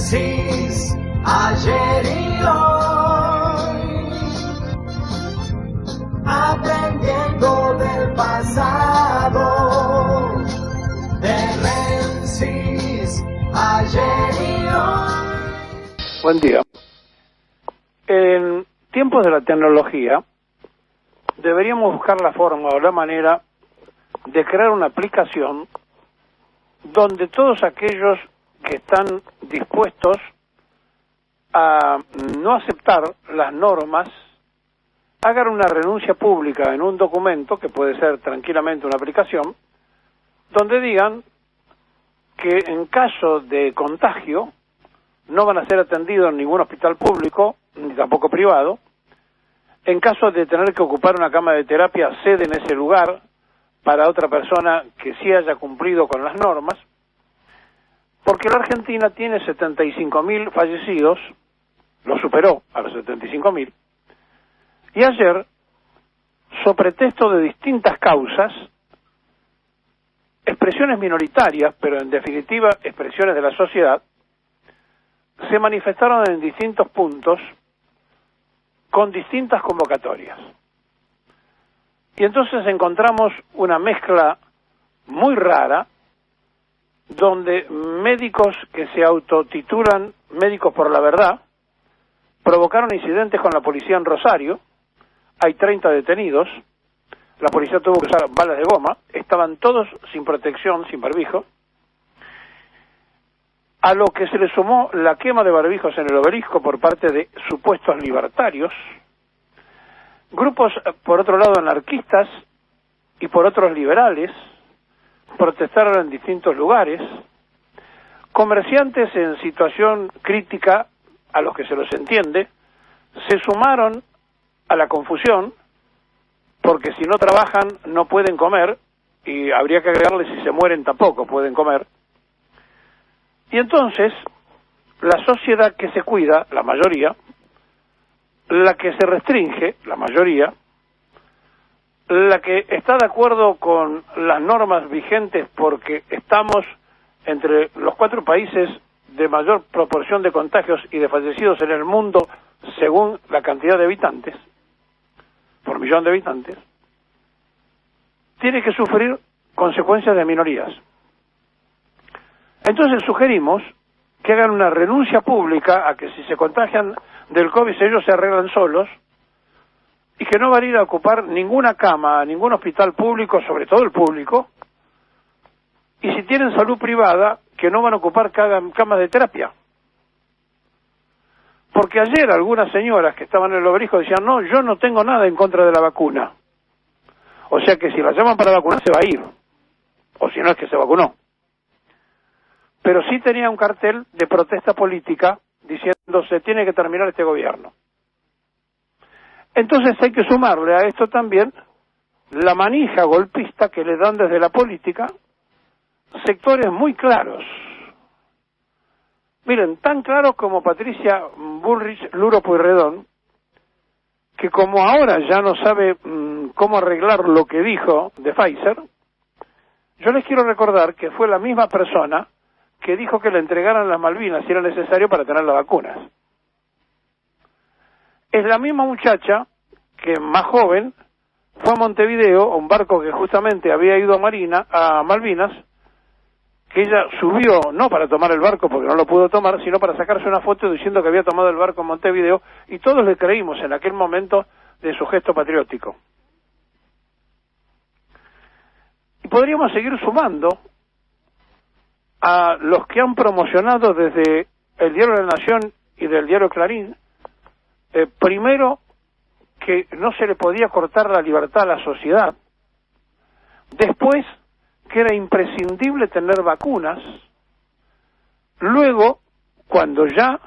Menzies, ayer y hoy, aprendiendo del pasado. De Menzies, ayer y hoy. Buen día. En tiempos de la tecnología, deberíamos buscar la forma o la manera de crear una aplicación donde todos aquellos que están dispuestos a no aceptar las normas hagan una renuncia pública en un documento, que puede ser tranquilamente una aplicación, donde digan que en caso de contagio no van a ser atendidos en ningún hospital público, ni tampoco privado. En caso de tener que ocupar una cama de terapia, ceden ese lugar para otra persona que sí haya cumplido con las normas, porque la Argentina tiene 75.000 fallecidos, lo superó a los 75.000, y ayer, so pretexto de distintas causas, expresiones minoritarias, pero en definitiva expresiones de la sociedad, se manifestaron en distintos puntos con distintas convocatorias. Y entonces encontramos una mezcla muy rara, donde médicos que se autotitulan médicos por la verdad provocaron incidentes con la policía en Rosario. Hay 30 detenidos, la policía tuvo que usar balas de goma, estaban todos sin protección, sin barbijo, a lo que se le sumó la quema de barbijos en el Obelisco por parte de supuestos libertarios, grupos, por otro lado, anarquistas y por otros liberales, protestaron en distintos lugares, comerciantes en situación crítica, a los que se los entiende, se sumaron a la confusión, porque si no trabajan no pueden comer, y habría que agregarle si se mueren tampoco pueden comer. Y entonces, la sociedad que se cuida, la mayoría, la que se restringe, la mayoría, la que está de acuerdo con las normas vigentes porque estamos entre los 4 países de mayor proporción de contagios y de fallecidos en el mundo según la cantidad de habitantes, por millón de habitantes, tiene que sufrir consecuencias de minorías. Entonces sugerimos que hagan una renuncia pública a que si se contagian del COVID ellos se arreglan solos y que no van a ir a ocupar ninguna cama, ningún hospital público, sobre todo el público, y si tienen salud privada, que no van a ocupar camas de terapia. Porque ayer algunas señoras que estaban en el Obelisco decían, no, yo no tengo nada en contra de la vacuna. O sea que si la llaman para vacunar se va a ir, o si no es que se vacunó. Pero sí tenía un cartel de protesta política diciendo se tiene que terminar este gobierno. Entonces hay que sumarle a esto también la manija golpista que le dan desde la política sectores muy claros. Miren, tan claros como Patricia Bullrich Luro Pueyrredón, que como ahora ya no sabe cómo arreglar lo que dijo de Pfizer, yo les quiero recordar que fue la misma persona que dijo que le entregaran las Malvinas si era necesario para tener las vacunas. Es la misma muchacha que, más joven, fue a Montevideo, a un barco que justamente había ido a Malvinas, que ella subió, no para tomar el barco porque no lo pudo tomar, sino para sacarse una foto diciendo que había tomado el barco en Montevideo, y todos le creímos en aquel momento de su gesto patriótico. Y podríamos seguir sumando a los que han promocionado desde el Diario de la Nación y del Diario Clarín, primero que no se le podía cortar la libertad a la sociedad, después que era imprescindible tener vacunas, luego, cuando ya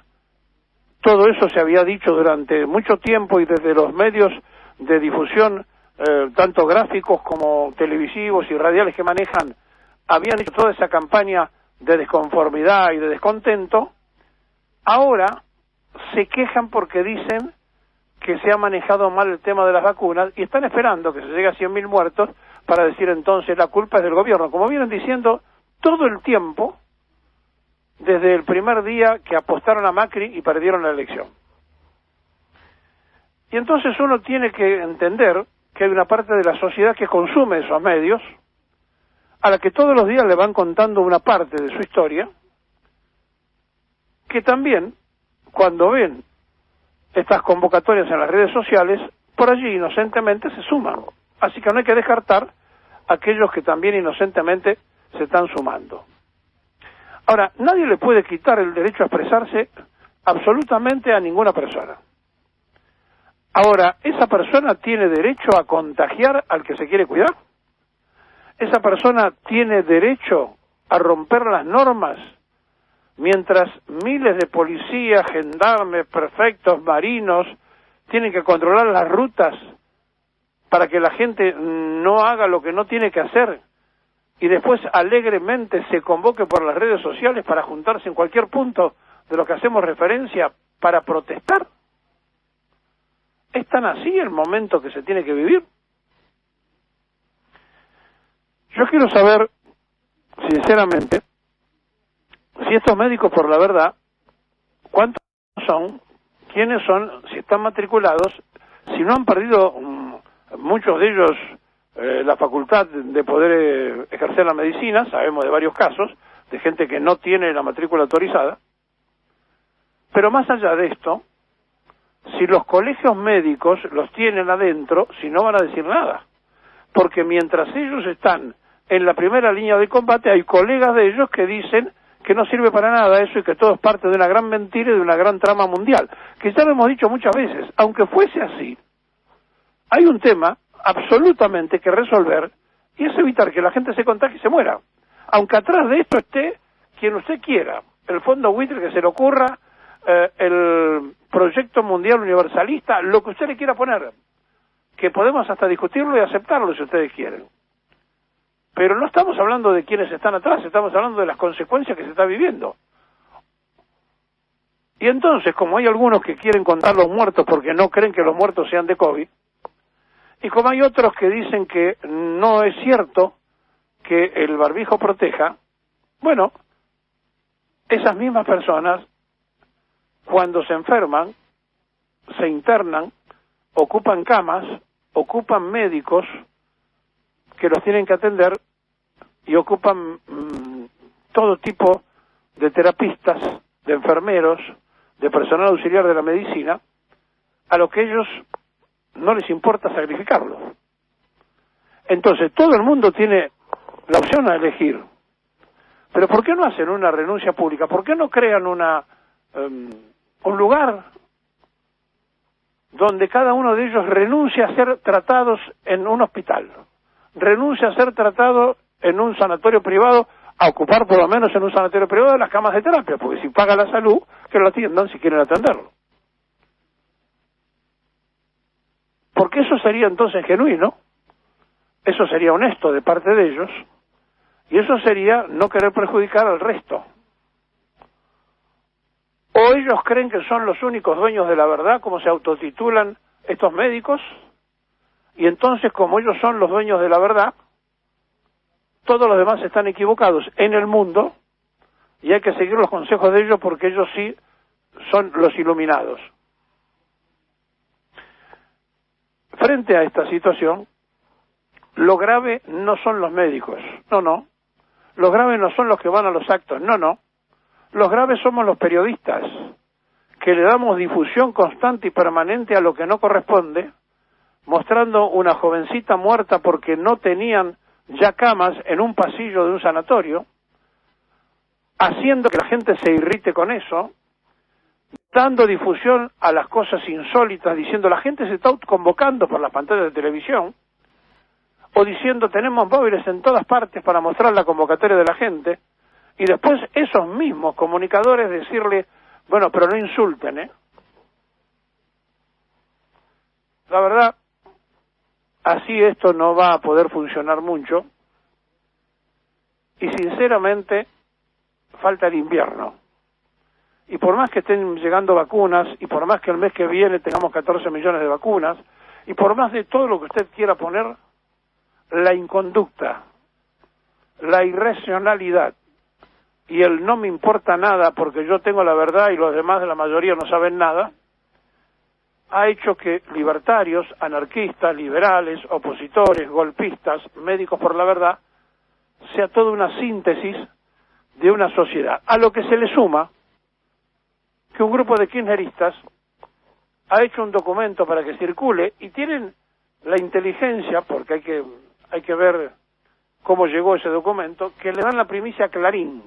todo eso se había dicho durante mucho tiempo y desde los medios de difusión, tanto gráficos como televisivos y radiales que manejan, habían hecho toda esa campaña de desconformidad y de descontento, ahora se quejan porque dicen que se ha manejado mal el tema de las vacunas y están esperando que se llegue a 100.000 muertos para decir entonces la culpa es del gobierno. Como vienen diciendo todo el tiempo, desde el primer día que apostaron a Macri y perdieron la elección. Y entonces uno tiene que entender que hay una parte de la sociedad que consume esos medios, a la que todos los días le van contando una parte de su historia, que también, cuando ven estas convocatorias en las redes sociales, por allí inocentemente se suman. Así que no hay que descartar a aquellos que también inocentemente se están sumando. Ahora, nadie le puede quitar el derecho a expresarse absolutamente a ninguna persona. Ahora, ¿esa persona tiene derecho a contagiar al que se quiere cuidar? ¿Esa persona tiene derecho a romper las normas mientras miles de policías, gendarmes, prefectos, marinos tienen que controlar las rutas para que la gente no haga lo que no tiene que hacer y después alegremente se convoque por las redes sociales para juntarse en cualquier punto de lo que hacemos referencia para protestar? ¿Es tan así el momento que se tiene que vivir? Yo quiero saber, sinceramente, si estos médicos, por la verdad, cuántos son, quiénes son, si están matriculados, si no han perdido muchos de ellos la facultad de poder ejercer la medicina. Sabemos de varios casos de gente que no tiene la matrícula autorizada. Pero más allá de esto, si los colegios médicos los tienen adentro, si no van a decir nada, porque mientras ellos están en la primera línea de combate, hay colegas de ellos que dicen que no sirve para nada eso y que todo es parte de una gran mentira y de una gran trama mundial, que ya lo hemos dicho muchas veces. Aunque fuese así, hay un tema absolutamente que resolver, y es evitar que la gente se contagie y se muera, aunque atrás de esto esté quien usted quiera, el fondo buitre que se le ocurra, el proyecto mundial universalista, lo que usted le quiera poner, que podemos hasta discutirlo y aceptarlo si ustedes quieren. Pero no estamos hablando de quienes están atrás, estamos hablando de las consecuencias que se está viviendo. Y entonces, como hay algunos que quieren contar los muertos porque no creen que los muertos sean de COVID, y como hay otros que dicen que no es cierto que el barbijo proteja, bueno, esas mismas personas, cuando se enferman, se internan, ocupan camas, ocupan médicos que los tienen que atender y ocupan todo tipo de terapistas, de enfermeros, de personal auxiliar de la medicina, a lo que ellos no les importa sacrificarlos. Entonces, todo el mundo tiene la opción a elegir. Pero ¿por qué no hacen una renuncia pública? ¿Por qué no crean un lugar donde cada uno de ellos renuncie a ser tratados en un hospital, renuncie a ser tratado en un sanatorio privado, a ocupar por lo menos en un sanatorio privado las camas de terapia? Porque si paga la salud, que lo atiendan si quieren atenderlo. Porque eso sería entonces genuino, eso sería honesto de parte de ellos, y eso sería no querer perjudicar al resto. ¿O ellos creen que son los únicos dueños de la verdad, como se autotitulan estos médicos? Y entonces, como ellos son los dueños de la verdad, todos los demás están equivocados en el mundo, y hay que seguir los consejos de ellos porque ellos sí son los iluminados. Frente a esta situación, lo grave no son los médicos, no. Los graves no son los que van a los actos, no. Los graves somos los periodistas, que le damos difusión constante y permanente a lo que no corresponde, mostrando una jovencita muerta porque no tenían ya camas en un pasillo de un sanatorio, haciendo que la gente se irrite con eso, dando difusión a las cosas insólitas, diciendo la gente se está convocando por las pantallas de televisión, o diciendo tenemos móviles en todas partes para mostrar la convocatoria de la gente, y después esos mismos comunicadores decirle, bueno, pero no insulten, La verdad, así esto no va a poder funcionar mucho, y sinceramente falta el invierno. Y por más que estén llegando vacunas, y por más que el mes que viene tengamos 14 millones de vacunas, y por más de todo lo que usted quiera poner, la inconducta, la irracionalidad, y el no me importa nada porque yo tengo la verdad y los demás, la mayoría, no saben nada, ha hecho que libertarios, anarquistas, liberales, opositores, golpistas, médicos por la verdad, sea toda una síntesis de una sociedad. A lo que se le suma que un grupo de kirchneristas ha hecho un documento para que circule y tienen la inteligencia, porque hay que ver cómo llegó ese documento, que le dan la primicia a Clarín,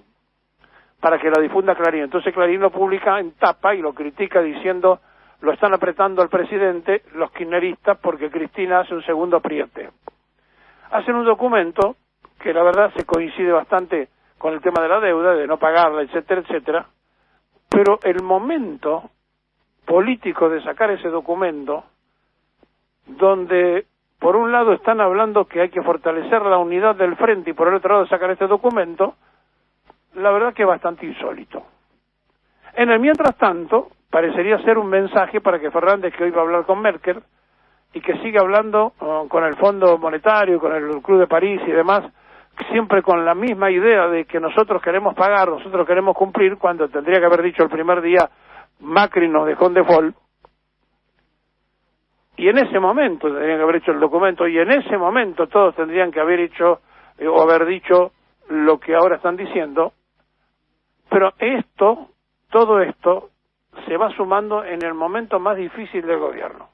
para que la difunda Clarín. Entonces Clarín lo publica en tapa y lo critica diciendo lo están apretando al presidente los kirchneristas porque Cristina hace un segundo apriete. Hacen un documento que la verdad se coincide bastante con el tema de la deuda, de no pagarla, etcétera, etcétera, pero el momento político de sacar ese documento, donde por un lado están hablando que hay que fortalecer la unidad del frente y por el otro lado sacar este documento, la verdad que es bastante insólito. En el mientras tanto, parecería ser un mensaje para que Fernández, que hoy va a hablar con Merkel, y que siga hablando con el Fondo Monetario, con el Club de París y demás, siempre con la misma idea de que nosotros queremos pagar, nosotros queremos cumplir, cuando tendría que haber dicho el primer día, Macri nos dejó en default, y en ese momento tendrían que haber hecho el documento, y en ese momento todos tendrían que haber hecho o haber dicho lo que ahora están diciendo, pero todo esto se va sumando en el momento más difícil del gobierno.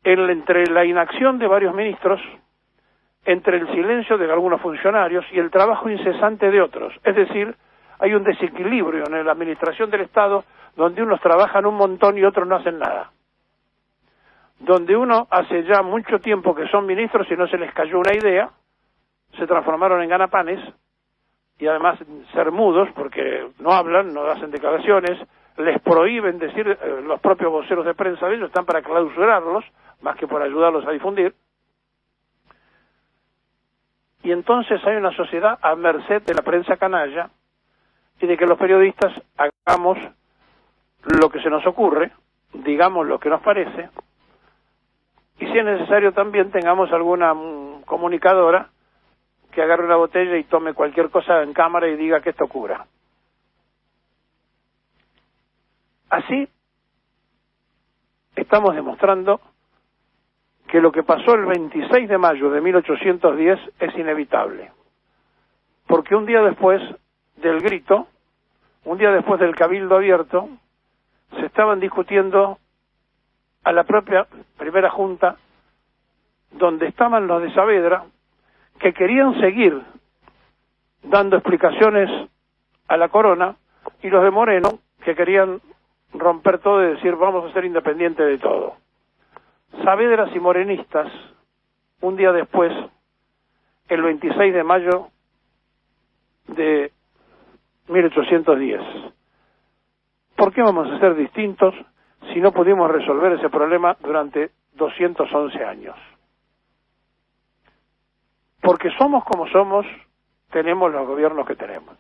Entre la inacción de varios ministros, entre el silencio de algunos funcionarios y el trabajo incesante de otros. Es decir, hay un desequilibrio en la administración del Estado donde unos trabajan un montón y otros no hacen nada. Donde uno hace ya mucho tiempo que son ministros y no se les cayó una idea, se transformaron en ganapanes y además ser mudos porque no hablan, no hacen declaraciones, les prohíben decir, los propios voceros de prensa de ellos están para clausurarlos, más que por ayudarlos a difundir. Y entonces hay una sociedad a merced de la prensa canalla y de que los periodistas hagamos lo que se nos ocurre, digamos lo que nos parece, y si es necesario también tengamos alguna comunicadora que agarre una botella y tome cualquier cosa en cámara y diga que esto cura. Así estamos demostrando que lo que pasó el 26 de mayo de 1810 es inevitable. Porque un día después del grito, un día después del cabildo abierto, se estaban discutiendo a la propia primera junta, donde estaban los de Saavedra, que querían seguir dando explicaciones a la corona, y los de Moreno, que querían romper todo y decir vamos a ser independientes de todo. Saavedras y morenistas, un día después, el 26 de mayo de 1810. ¿Por qué vamos a ser distintos si no pudimos resolver ese problema durante 211 años? Porque somos como somos, tenemos los gobiernos que tenemos.